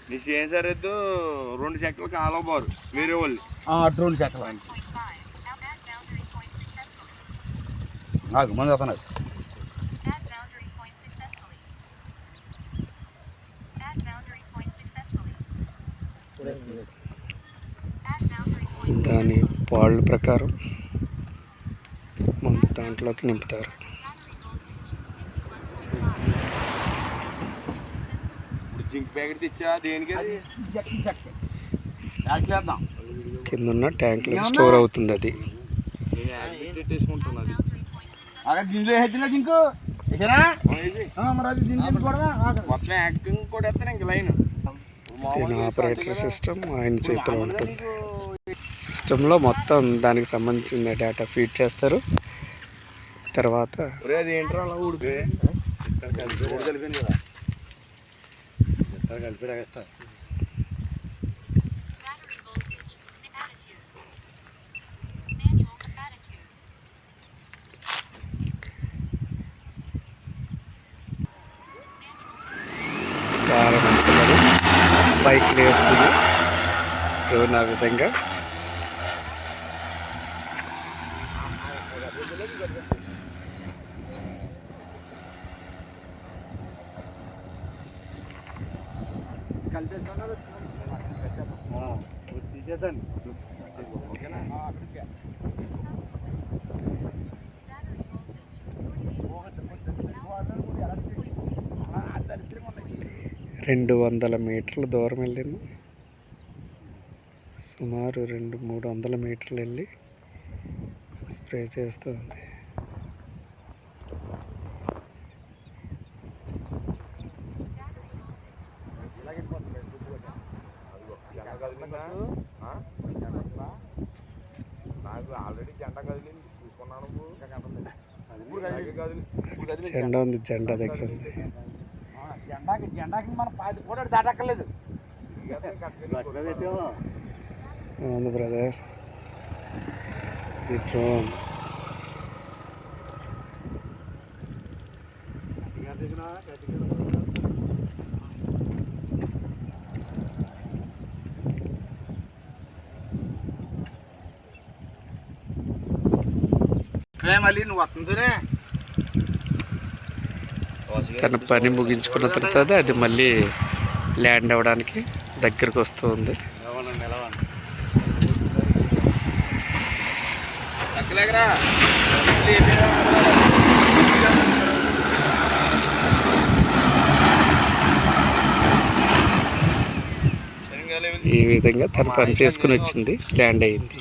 నీ ఏం సరిద్దు 2 చెక్కలు కాలవబారు వేరే వాళ్ళు 2 చెక్కలు నాకు మంది వస్తున్నాడు. దాని పాళ్ళ ప్రకారం మన దాంట్లోకి నింపుతారు. జింక్ ప్యాకెట్ తెచ్చా దేనికి కింద ఉన్న ట్యాంక్లో స్టోర్ అవుతుంది. అది దీంట్లో వేసిన జింకు మొత్తం యాక్టింగ్ కూడా వేస్తాను ఇంక లైన్. దీని ఆపరేటర్ సిస్టమ్ ఆయన చేతిలో ఉంటుంది. సిస్టంలో మొత్తం దానికి సంబంధించిన డేటా ఫీడ్ చేస్తారు. తర్వాత అది ఏంట్రా అలా ఊడిపోయి కలిపాను కదా కలిపి రాగేస్తా. బైక్ వేస్తుంది ఆ విధంగా. తీసేద్దాన్ని 200 మీటర్ల దూరం వెళ్ళింది. సుమారు 200-300 మీటర్లు వెళ్ళి స్ప్రే చేస్తూ ఉంది. నాకు ఆల్రెడీ జెండా కదిలింది చూసుకున్నాను. జెండా ఉంది, జెండా దగ్గర ఉంది. జెండాకి మనం కూడా దాటక్కర్లేదు. అవును బ్రదర్, ఈ డ్రోన్ మళ్ళీ నువ్వు వస్తుందినే తన పని ముగించుకున్న తర్వాత అది మళ్ళీ ల్యాండ్ అవ్వడానికి దగ్గరకు వస్తుంది. ఈ విధంగా తన పని చేసుకుని వచ్చింది, ల్యాండ్ అయింది.